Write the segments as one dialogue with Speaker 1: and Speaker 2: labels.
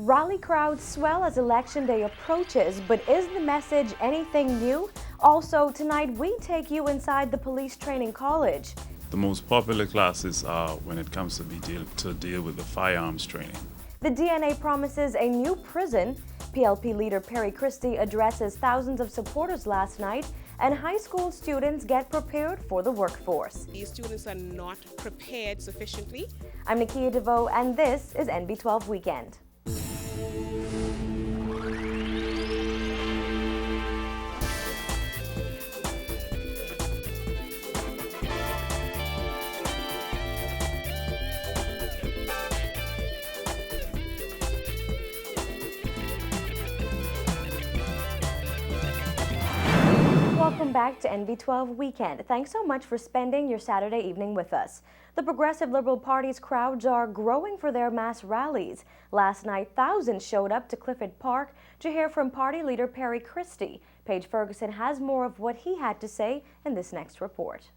Speaker 1: Rally crowds swell as Election Day approaches, but is the message anything new? Also, tonight we take you inside the Police Training College.
Speaker 2: The most popular classes are when it comes to deal with the firearms training.
Speaker 1: The DNA promises a new prison. PLP leader Perry Christie addresses thousands of supporters last night, and high school students get prepared for the workforce.
Speaker 3: These students are not prepared sufficiently.
Speaker 1: I'm Nakia DeVoe, and this is NB12 Weekend. Welcome back to NB12 Weekend. Thanks so much for spending your Saturday evening with us. The Progressive Liberal Party's crowds are growing for their mass rallies. Last night, thousands showed up to Clifford Park to hear from party leader Perry Christie. Paige Ferguson has more of what he had to say in this next report.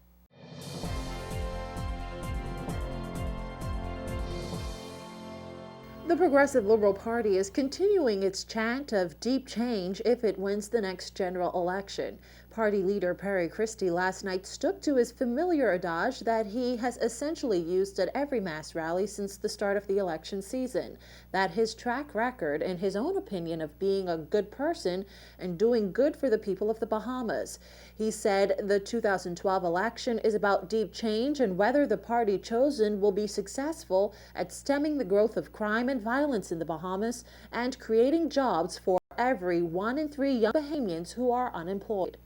Speaker 4: The Progressive Liberal Party is continuing its chant of deep change if it wins the next general election. Party leader Perry Christie last night stuck to his familiar adage that he has essentially used at every mass rally since the start of the election season, that his track record, in his own opinion, of being a good person and doing good for the people of the Bahamas. He said the 2012 election is about deep change and whether the party chosen will be successful at stemming the growth of crime and violence in the Bahamas and creating jobs for every 1 in 3 young Bahamians who are unemployed.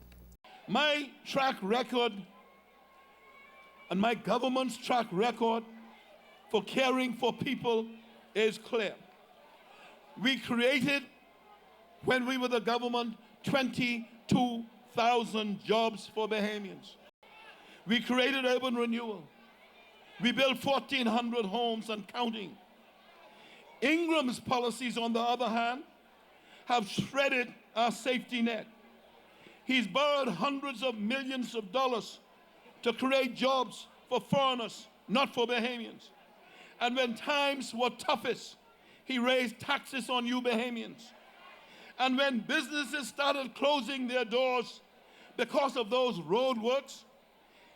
Speaker 5: My track record and my government's track record for caring for people is clear. We created, when we were the government, 22,000 jobs for Bahamians. We created urban renewal. We built 1,400 homes and counting. Ingram's policies, on the other hand, have shredded our safety net. He's borrowed hundreds of millions of dollars to create jobs for foreigners, not for Bahamians. And when times were toughest, he raised taxes on you Bahamians. And when businesses started closing their doors because of those roadworks,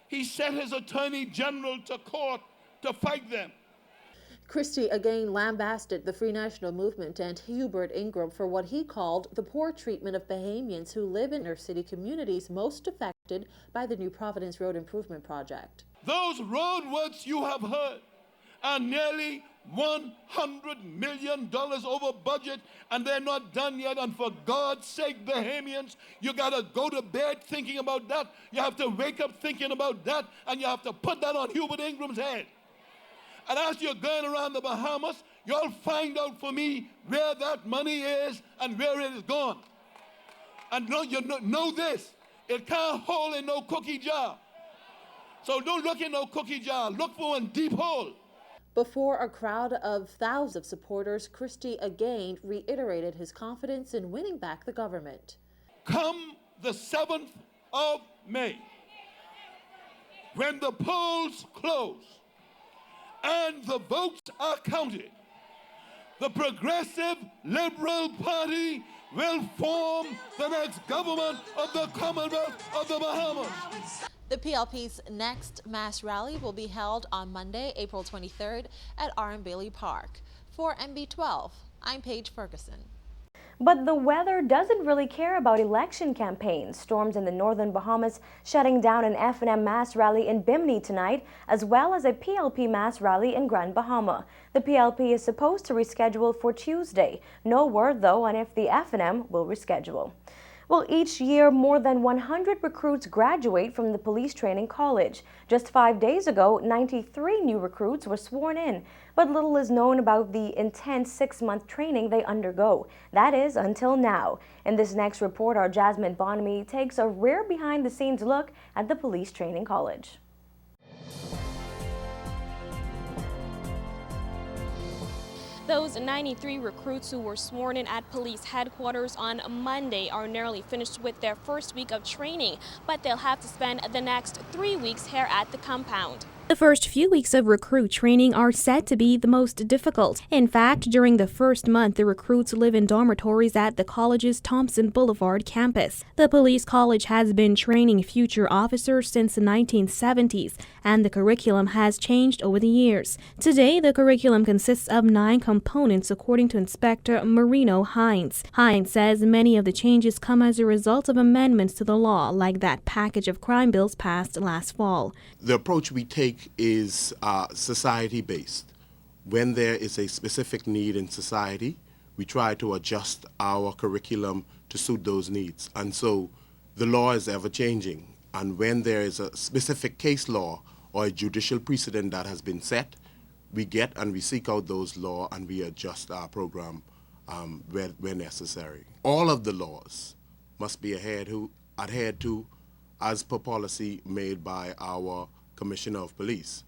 Speaker 5: he sent his attorney general to court to fight them.
Speaker 4: Christie again lambasted the Free National Movement and Hubert Ingram for what he called the poor treatment of Bahamians who live in inner city communities most affected by the New Providence Road Improvement Project.
Speaker 5: Those roadworks you have heard are nearly $100 million over budget, and they're not done yet. And for God's sake, Bahamians, you gotta go to bed thinking about that. You have to wake up thinking about that, and you have to put that on Hubert Ingram's head. And as you're going around the Bahamas, you'll find out for me where that money is and where it is gone. And know this, it can't hold in no cookie jar. So don't look in no cookie jar, look for a deep hole.
Speaker 4: Before a crowd of thousands of supporters, Christie again reiterated his confidence in winning back the government.
Speaker 5: Come the 7th of May, when the polls close, and the votes are counted, the Progressive Liberal Party will form the next government of the Commonwealth of the Bahamas.
Speaker 4: The PLP's next mass rally will be held on Monday, April 23rd at R. Bailey Park. For NB12, I'm Paige Ferguson.
Speaker 1: But the weather doesn't really care about election campaigns. Storms in the northern Bahamas shutting down an F&M mass rally in Bimini tonight, as well as a PLP mass rally in Grand Bahama. The PLP is supposed to reschedule for Tuesday. No word, though, on if the F&M will reschedule. Well, each year, more than 100 recruits graduate from the Police Training College. Just 5 days ago, 93 new recruits were sworn in. But little is known about the intense 6-month training they undergo. That is, until now. In this next report, our Jasmine Bonamy takes a rare behind-the-scenes look at the Police Training College.
Speaker 6: Those 93 recruits who were sworn in at police headquarters on Monday are nearly finished with their first week of training, but they'll have to spend the next 3 weeks here at the compound. The first few weeks of recruit training are said to be the most difficult. In fact, during the first month, the recruits live in dormitories at the college's Thompson Boulevard campus. The police college has been training future officers since the 1970s, and the curriculum has changed over the years. Today, the curriculum consists of 9 components, according to Inspector Marino Hines. Hines says many of the changes come as a result of amendments to the law, like that package of crime bills passed last fall.
Speaker 7: The approach we take is society-based. When there is a specific need in society, we try to adjust our curriculum to suit those needs. And so the law is ever-changing. And when there is a specific case law or a judicial precedent that has been set, we get and we seek out those laws and we adjust our program where necessary. All of the laws must be adhered to as per policy made by our Commissioner of Police.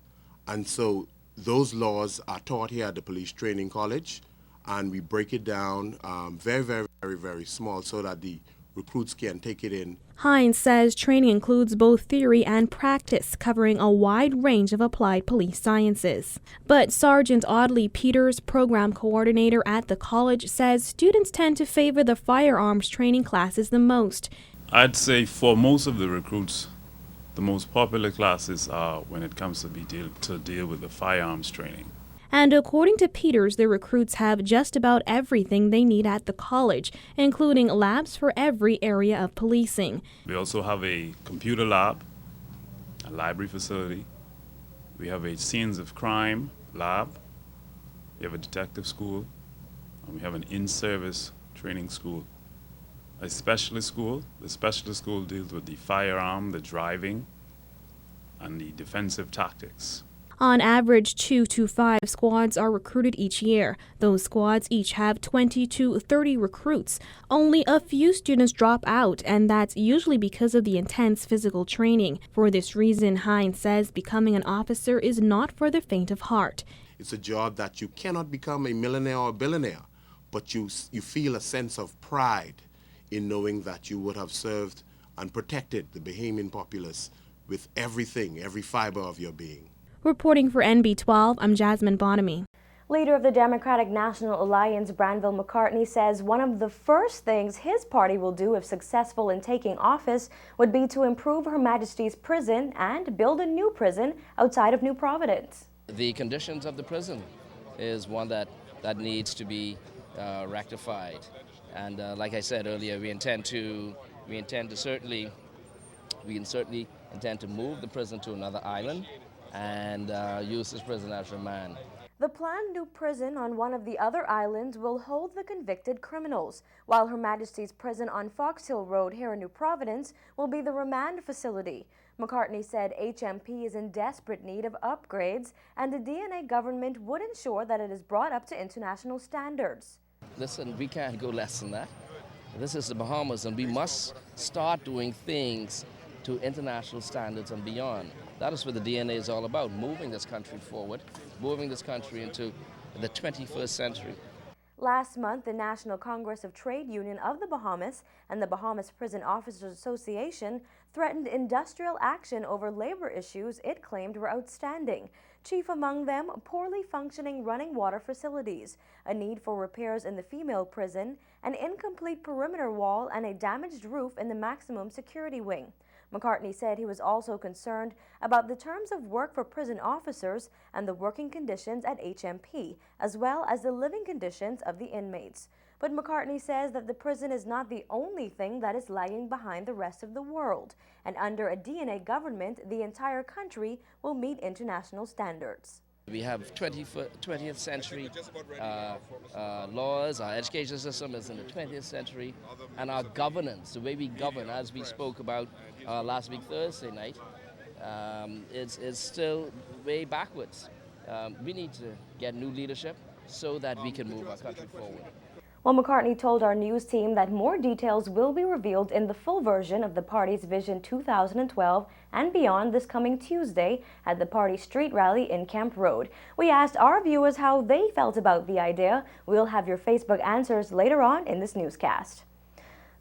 Speaker 7: And so those laws are taught here at the Police Training College, and we break it down very small so that the recruits can take it in.
Speaker 6: Hines says training includes both theory and practice, covering a wide range of applied police sciences. But Sergeant Audley Peters, program coordinator at the college, says students tend to favor the firearms training classes the most.
Speaker 2: I'd say for most of the recruits, the most popular classes are when it comes to deal with the firearms training.
Speaker 6: And according to Peters, the recruits have just about everything they need at the college, including labs for every area of policing.
Speaker 2: We also have a computer lab, a library facility. We have a scenes of crime lab. We have a detective school, and we have an in-service training school. A specialist school. The specialist school deals with the firearm, the driving, and the defensive tactics.
Speaker 6: On average, 2 to 5 squads are recruited each year. Those squads each have 20 to 30 recruits. Only a few students drop out, and that's usually because of the intense physical training. For this reason, Hines says becoming an officer is not for the faint of heart.
Speaker 7: It's a job that you cannot become a millionaire or a billionaire, but you feel a sense of pride in knowing that you would have served and protected the Bahamian populace with everything, every fiber of your being.
Speaker 6: Reporting for NB12, I'm Jasmine Bonamy.
Speaker 1: Leader of the Democratic National Alliance, Branville McCartney, says one of the first things his party will do if successful in taking office would be to improve Her Majesty's prison and build a new prison outside of New Providence.
Speaker 8: The conditions of the prison is one that needs to be rectified. And like I said earlier, we certainly intend to move the prison to another island and use this prison as remand.
Speaker 1: The planned new prison on one of the other islands will hold the convicted criminals, while Her Majesty's prison on Fox Hill Road here in New Providence will be the remand facility. McCartney said HMP is in desperate need of upgrades, and the DNA government would ensure that it is brought up to international standards.
Speaker 8: Listen, we can't go less than that. This is the Bahamas, and we must start doing things to international standards and beyond. That is what the DNA is all about, moving this country forward, moving this country into the 21st century.
Speaker 1: Last month, the National Congress of Trade Union of the Bahamas and the Bahamas Prison Officers Association threatened industrial action over labor issues it claimed were outstanding. Chief among them, poorly functioning running water facilities, a need for repairs in the female prison, an incomplete perimeter wall, and a damaged roof in the maximum security wing. McCartney said he was also concerned about the terms of work for prison officers and the working conditions at HMP, as well as the living conditions of the inmates. But McCartney says that the prison is not the only thing that is lagging behind the rest of the world, and under a DNA government, the entire country will meet international standards.
Speaker 8: We have 20th century laws, our education system is in the 20th century, and our governance, the way we govern, as we spoke about last week Thursday night, is still way backwards. We need to get new leadership so that we can move our country forward.
Speaker 1: Well, McCartney told our news team that more details will be revealed in the full version of the party's Vision 2012 and beyond this coming Tuesday at the party street rally in Camp Road. We asked our viewers how they felt about the idea. We'll have your Facebook answers later on in this newscast.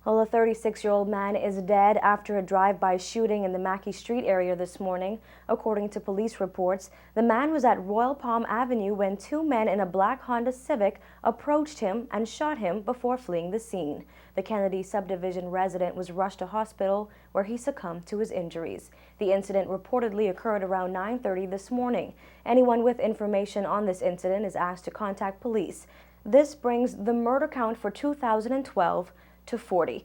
Speaker 1: Well, a 36-year-old man is dead after a drive-by shooting in the Mackey Street area this morning. According to police reports, the man was at Royal Palm Avenue when two men in a black Honda Civic approached him and shot him before fleeing the scene. The Kennedy subdivision resident was rushed to hospital where he succumbed to his injuries. The incident reportedly occurred around 9:30 this morning. Anyone with information on this incident is asked to contact police. This brings the murder count for 2012 to 40.